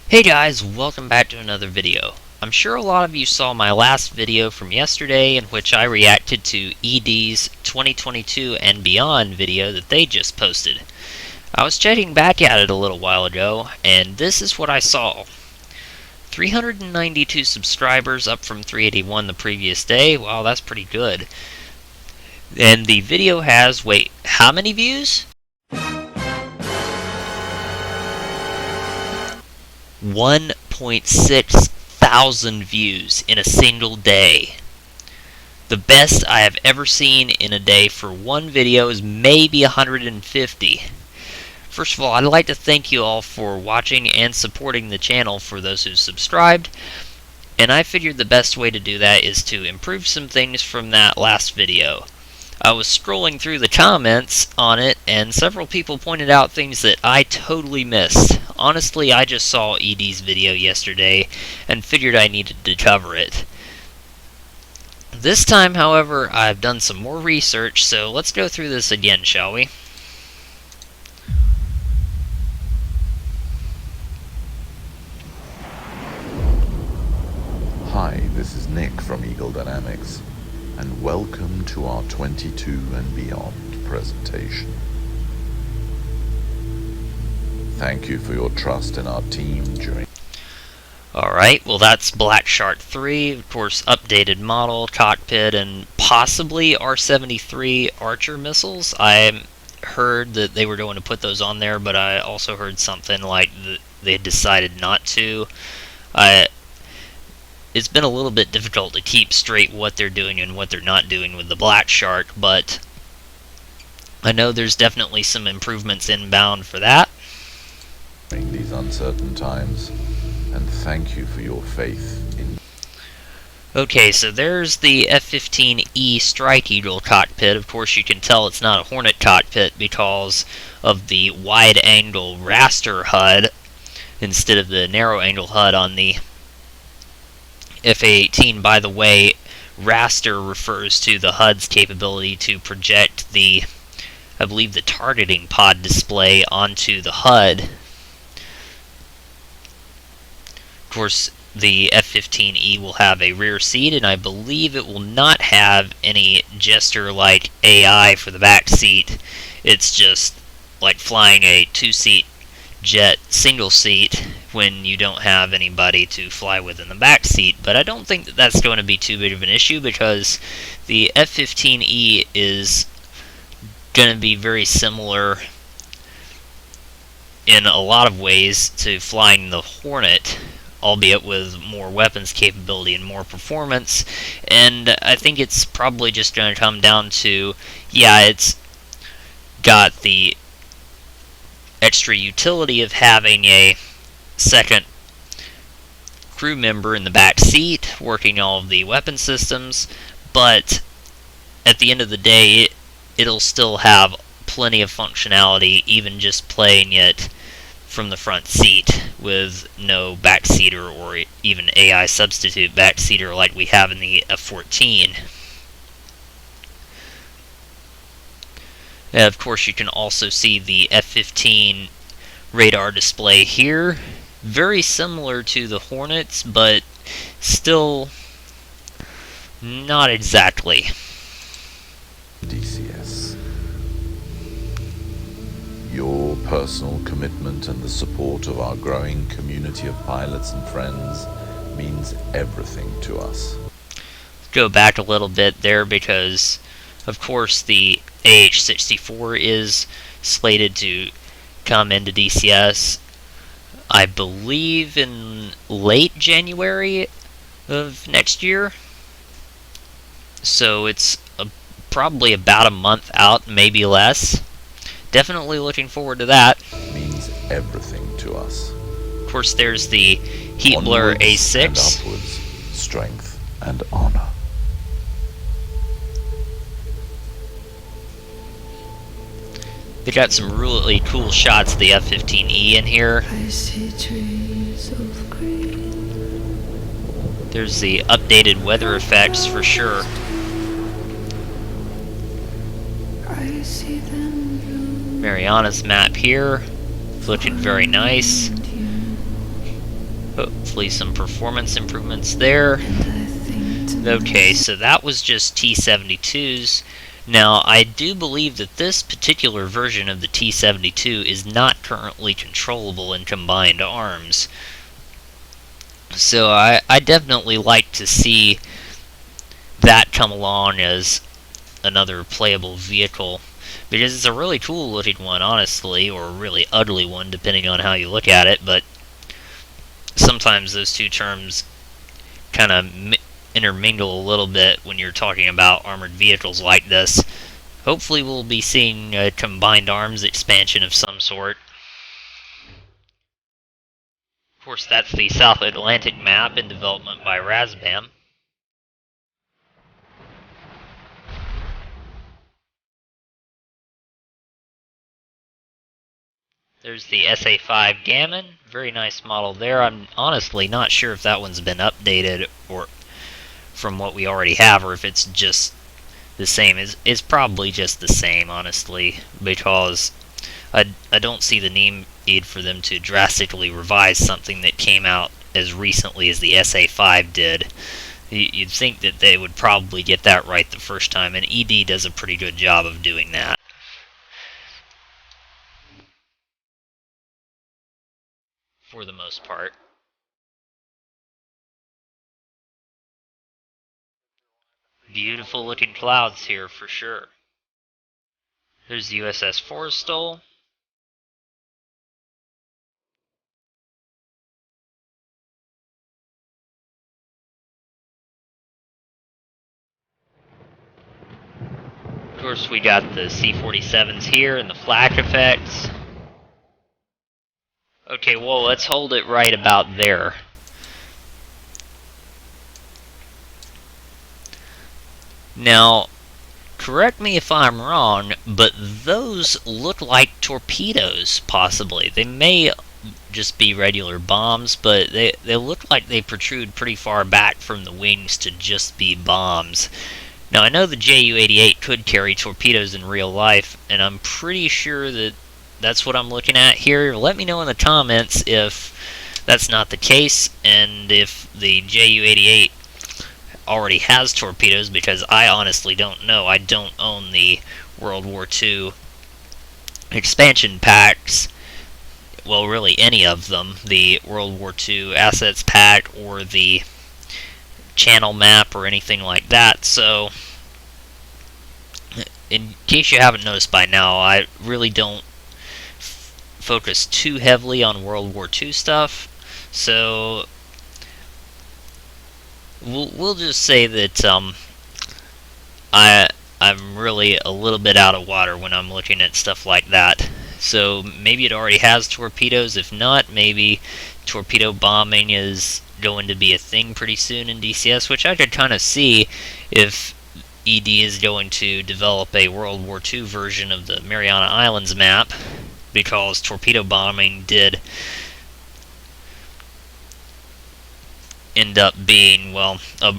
Hey guys, welcome back to another video. I'm sure a lot of you saw my last video from yesterday in which I reacted to ED's 2022 and beyond video that they just posted. I was checking back at it a little while ago, and this is what I saw. 392 subscribers, up from 381 the previous day. Wow, that's pretty good. And the video has, wait, how many views? 1.6 thousand views in a single day. The best I have ever seen in a day for one video is maybe 150. First of all, I'd like to thank you all for watching and supporting the channel for those who subscribed. And I figured the best way to do that is to improve some things from that last video. I was scrolling through the comments on it, and several people pointed out things that I totally missed. Honestly, I just saw ED's video yesterday and figured I needed to cover it. This time, however, I've done some more research, so let's go through this again, shall we? Hi, this is Nick from Eagle Dynamics, and welcome to our 22 and beyond presentation. Thank you for your trust in our team during... Alright, well that's Black Shark 3, of course updated model, cockpit, and possibly R-73 Archer missiles. I heard that they were going to put those on there, but I also heard something like they decided not to. It's been a little bit difficult to keep straight what they're doing and what they're not doing with the Black Shark, but I know there's definitely some improvements inbound for that. during these uncertain times, and thank you for your faith in... Okay, so there's the F-15E Strike Eagle cockpit. Of course, you can tell it's not a Hornet cockpit because of the wide-angle raster HUD instead of the narrow-angle HUD on the F-A-18. By the way, raster refers to the HUD's capability to project the, I believe, the targeting pod display onto the HUD. Of course, the F-15E will have a rear seat, and I believe it will not have any gesture-like AI for the back seat. It's just like flying a two-seat jet single seat when you don't have anybody to fly with in the back seat. But I don't think that that's going to be too big of an issue, because the F-15E is going to be very similar in a lot of ways to flying the Hornet, albeit with more weapons capability and more performance. And I think it's probably just going to come down to, yeah, it's got the extra utility of having a second crew member in the back seat working all of the weapon systems, but at the end of the day, it'll still have plenty of functionality, even just playing it from the front seat with no backseater or even AI substitute backseater like we have in the F-14. And of course, you can also see the F-15 radar display here. Very similar to the Hornets, but still not exactly. DCS. Your personal commitment and the support of our growing community of pilots and friends means everything to us. Go back a little bit there, because of course the AH-64 is slated to come into DCS, I believe, in late January of next year. So it's probably about a month out, maybe less. Definitely looking forward to that. Means everything to us. Of course, there's the Heat Blur Onwards A6. and upwards, strength and honor. They got some really cool shots of the F-15E in here. I see trees of green. There's the updated weather effects for sure. I see them blue. Mariana's map here, looking very nice. Hopefully some performance improvements there. Okay, so that was just T-72s. Now, I do believe that this particular version of the T-72 is not currently controllable in combined arms. So I definitely like to see that come along as another playable vehicle, because it's a really cool looking one, honestly, or a really ugly one, depending on how you look at it, but sometimes those two terms kind of intermingle a little bit when you're talking about armored vehicles like this. Hopefully we'll be seeing a combined arms expansion of some sort. Of course, that's the South Atlantic map in development by Razbam. There's the SA-5 Gammon, very nice model there. I'm honestly not sure if that one's been updated or from what we already have, or if it's just the same. It's probably just the same, honestly, because I don't see the need for them to drastically revise something that came out as recently as the SA-5 did. You'd think that they would probably get that right the first time, and ED does a pretty good job of doing that. For the most part. Beautiful looking clouds here for sure. There's the USS Forrestal. Of course, we got the C-47s here and the flak effects. Okay, well, let's hold it right about there. Now, correct me if I'm wrong, but those look like torpedoes, possibly. They may just be regular bombs, but they look like they protrude pretty far back from the wings to just be bombs. Now, I know the Ju-88 could carry torpedoes in real life, and I'm pretty sure that that's what I'm looking at here. Let me know in the comments if that's not the case, and if the Ju-88 already has torpedoes, because I honestly don't know. I don't own the World War II expansion packs. Well, really any of them. The World War II assets pack or the channel map or anything like that. So, in case you haven't noticed by now, I really don't focus too heavily on World War II stuff. So, we'll just say that I'm really a little bit out of water when I'm looking at stuff like that. So maybe it already has torpedoes. If not, maybe torpedo bombing is going to be a thing pretty soon in DCS, which I could kind of see if ED is going to develop a World War II version of the Mariana Islands map, because torpedo bombing did end up being, well, a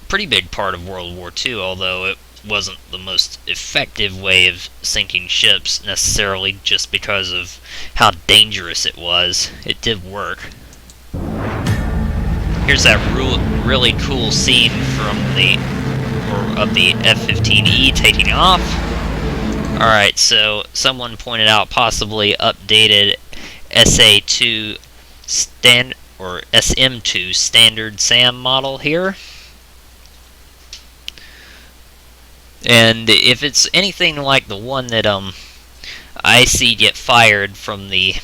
pretty big part of World War II, although it wasn't the most effective way of sinking ships necessarily, just because of how dangerous it was. It did work. Here's that really cool scene from of the F-15E taking off. Alright, so someone pointed out possibly updated SA2 or SM2 standard SAM model here. And if it's anything like the one that I see get fired from the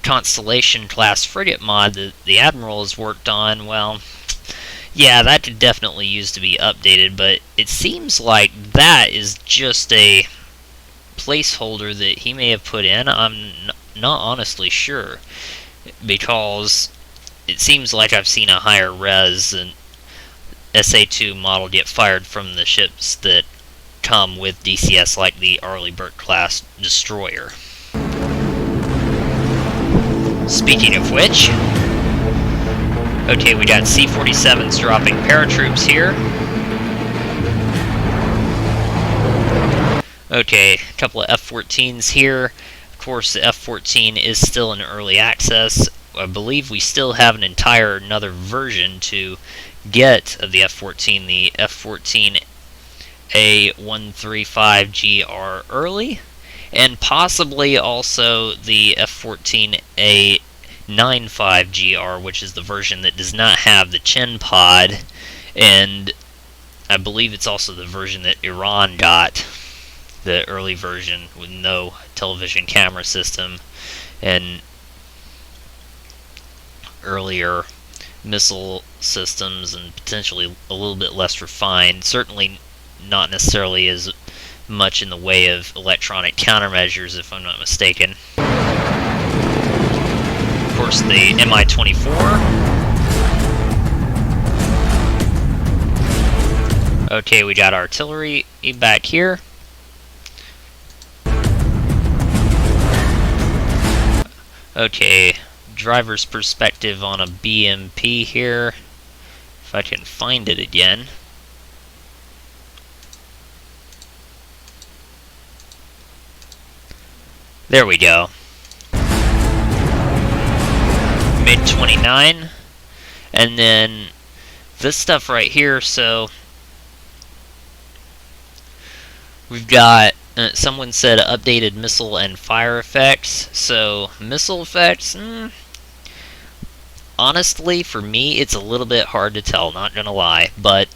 Constellation class frigate mod that the Admiral has worked on, well, yeah, that could definitely use to be updated, but it seems like that is just a placeholder that he may have put in. I'm not honestly sure, because it seems like I've seen a higher res and SA2 model get fired from the ships that come with DCS, like the Arleigh class destroyer. Speaking of which, okay, we got C-47s dropping paratroops here. Okay, a couple of F-14s here. Of course, the F-14 is still in early access. I believe we still have another version to get of the F-14, the F-14A135GR early, and possibly also the F-14A95GR, which is the version that does not have the chin pod, and I believe it's also the version that Iran got, the early version with no television camera system and earlier missile systems, and potentially a little bit less refined, certainly not necessarily as much in the way of electronic countermeasures, if I'm not mistaken. Of course, the Mi-24. Okay, we got artillery back here. Okay, driver's perspective on a BMP here, if I can find it again. There we go. MiG-29, and then this stuff right here. So we've got someone said updated missile and fire effects. So missile effects, honestly, for me, it's a little bit hard to tell, not gonna lie, but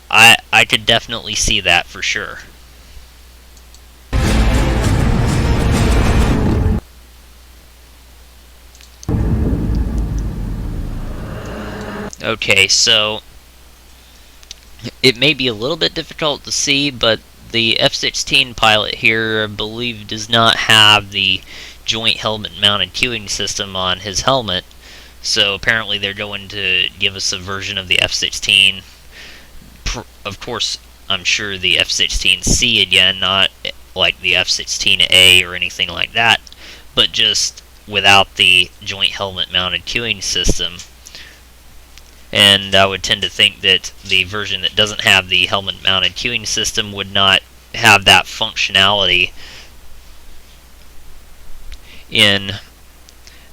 I could definitely see that for sure. Okay, so it may be a little bit difficult to see, but the F-16 pilot here, I believe, does not have the joint helmet mounted cueing system on his helmet. So apparently they're going to give us a version of the F-16. Of course, I'm sure the F-16C again, not like the F-16A or anything like that, but just without the joint helmet mounted cueing system. And I would tend to think that the version that doesn't have the helmet mounted cueing system would not have that functionality in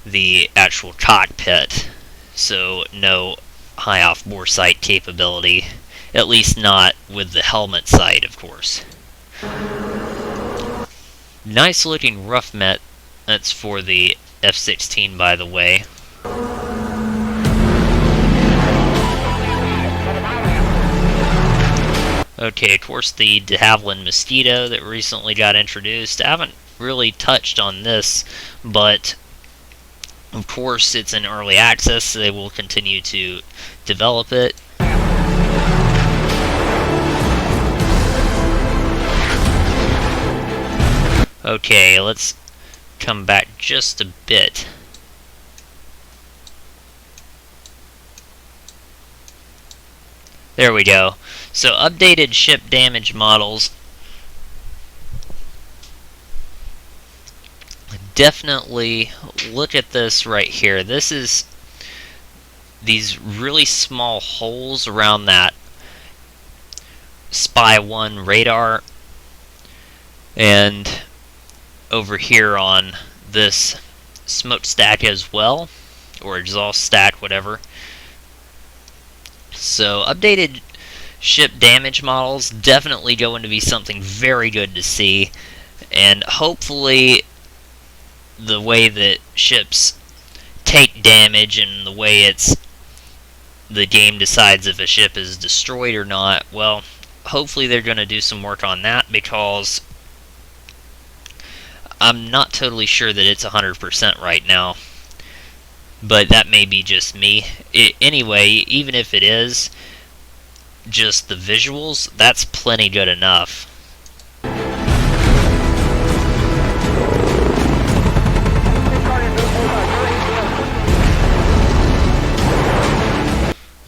the actual cockpit, so no high off-bore sight capability, at least not with the helmet sight, of course. Nice looking rough met. That's for the F-16, by the way. Okay, of course, the de Havilland Mosquito that recently got introduced. I haven't really touched on this, but of course it's in early access, so they will continue to develop it. Okay, let's come back just a bit. There we go. So updated ship damage models. Definitely look at this right here. This is these really small holes around that Spy 1 radar, and over here on this smokestack as well, or exhaust stack, whatever. So updated ship damage models, definitely going to be something very good to see, and hopefully the way that ships take damage and the way the game decides if a ship is destroyed or not, well, hopefully they're going to do some work on that, because I'm not totally sure that it's 100% right now. But that may be just me. Anyway, even if it is just the visuals, that's plenty good enough.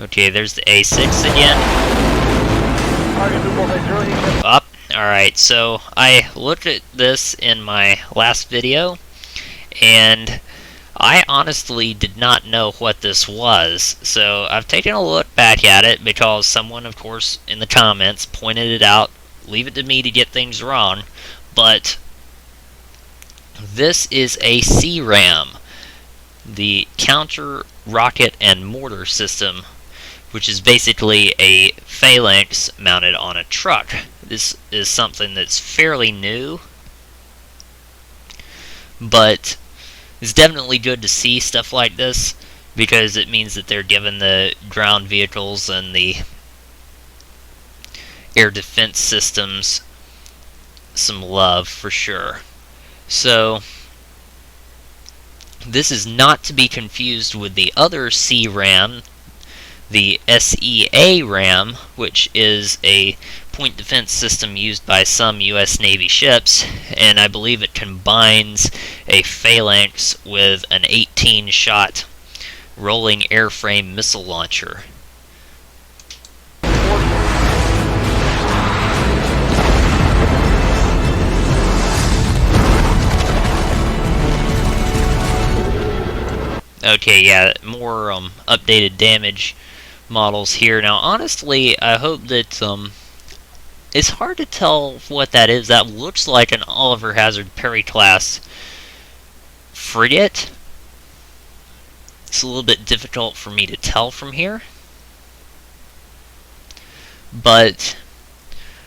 Okay, there's the A6 again. Up. Alright, so I looked at this in my last video, and I honestly did not know what this was, so I've taken a look back at it because someone, of course, in the comments pointed it out. Leave it to me to get things wrong, but This is a CRAM, the Counter Rocket and Mortar System, which is basically a phalanx mounted on a truck. This is something that's fairly new, but it's definitely good to see stuff like this, because it means that they're giving the ground vehicles and the air defense systems some love for sure. So this is not to be confused with the other CRAM, the SEA RAM, which is a point defense system used by some US Navy ships, and I believe it combines a phalanx with an 18-shot rolling airframe missile launcher. Okay, yeah, more updated damage models here. Now, honestly, I hope that it's hard to tell what that is. That looks like an Oliver Hazard Perry class frigate. It's a little bit difficult for me to tell from here. But,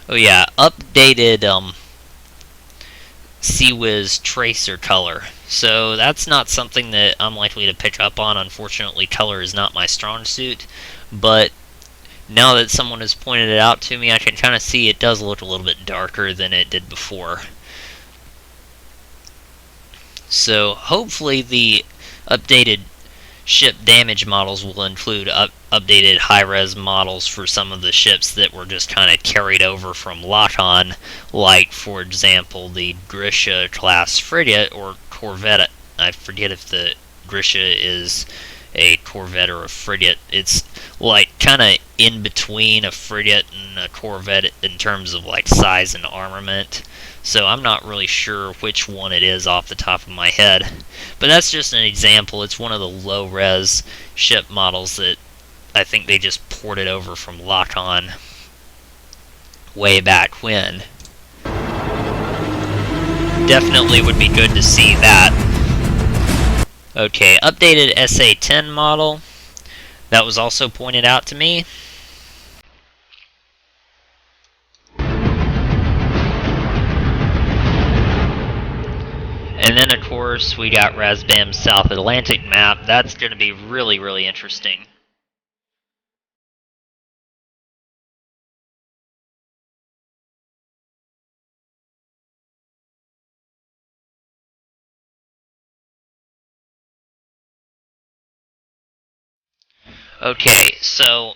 oh yeah, updated CWiz tracer color. So that's not something that I'm likely to pick up on. Unfortunately, color is not my strong suit. But now that someone has pointed it out to me, I can kind of see it does look a little bit darker than it did before. So hopefully the updated ship damage models will include updated high-res models for some of the ships that were just kind of carried over from Lock-On, like, for example, the Grisha class frigate or corvette. I forget if the Grisha is a corvette or a frigate. It's like kind of in between a frigate and a corvette in terms of like size and armament. So I'm not really sure which one it is off the top of my head. But that's just an example. It's one of the low-res ship models that I think they just ported over from Lock-On way back when. Definitely would be good to see that. Okay, updated SA-10 model. That was also pointed out to me. And then, of course, we got Razbam's South Atlantic map. That's going to be really, really interesting. Okay, so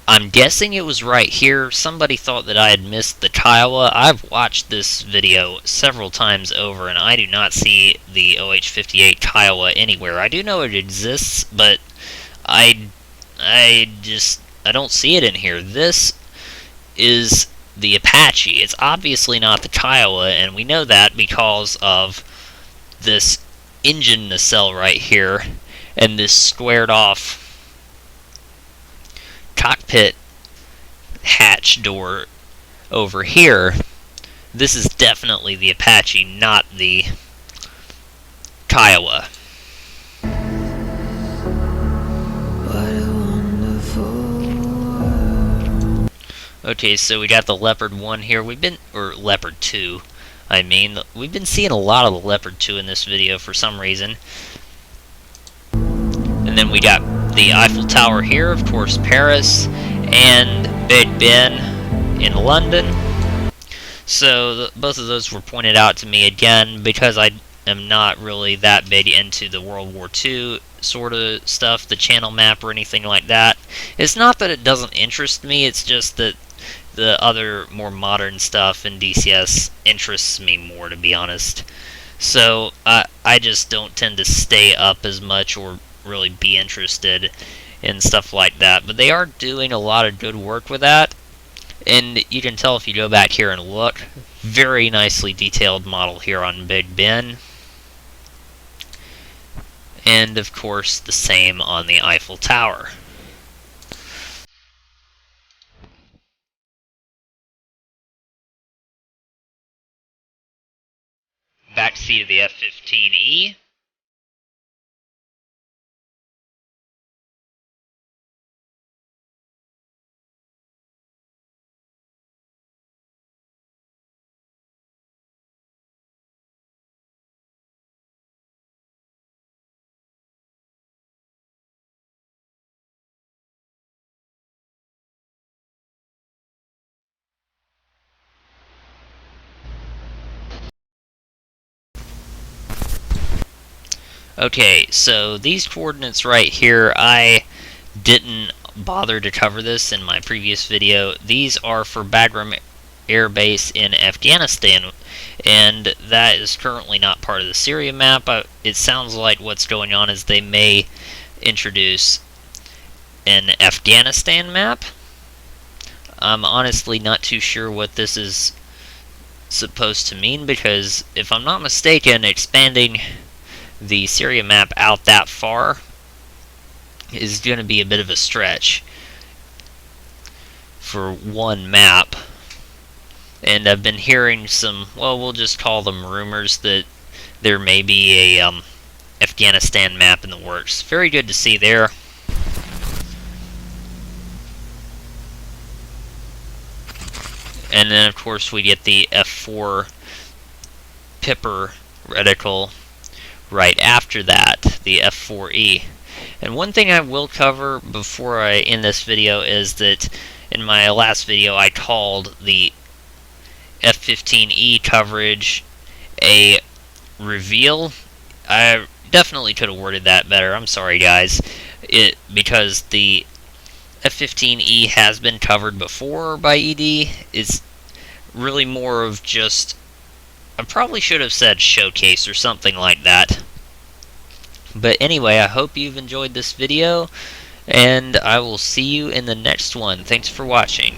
I'm guessing it was right here. Somebody thought that I had missed the Kiowa. I've watched this video several times over, and I do not see the OH-58 Kiowa anywhere. I do know it exists, but I don't see it in here. This is the Apache. It's obviously not the Kiowa, and we know that because of this engine nacelle right here and this squared off cockpit hatch door over here. This is definitely the Apache, not the Kiowa. What a wonderful world. Okay, so we got the Leopard 1 here. Or Leopard 2, I mean. We've been seeing a lot of the Leopard 2 in this video for some reason. And then we got the Eiffel Tower here, of course, Paris, and Big Ben in London. So both of those were pointed out to me again because I am not really that big into the World War II sort of stuff, the channel map or anything like that. It's not that it doesn't interest me, it's just that the other more modern stuff in DCS interests me more, to be honest. So I just don't tend to stay up as much or really be interested in stuff like that, but they are doing a lot of good work with that, and you can tell if you go back here and look. Very nicely detailed model here on Big Ben, and of course the same on the Eiffel Tower. seat of the F-15E. Okay, so these coordinates right here, I didn't bother to cover this in my previous video. These are for Bagram Air Base in Afghanistan, and that is currently not part of the Syria map. It sounds like what's going on is they may introduce an Afghanistan map. I'm honestly not too sure what this is supposed to mean, because if I'm not mistaken, expanding the Syria map out that far is going to be a bit of a stretch for one map. And I've been hearing some, well, we'll just call them rumors, that there may be a Afghanistan map in the works. Very good to see there. And then, of course, we get the F-4 Pipper reticle right after that, the F-4E. And one thing I will cover before I end this video is that in my last video I called the F-15E coverage a reveal. I definitely could have worded that better. I'm sorry, guys. Because the F-15E has been covered before by ED. It's really more of just, I probably should have said showcase or something like that. But anyway, I hope you've enjoyed this video, and I will see you in the next one. Thanks for watching.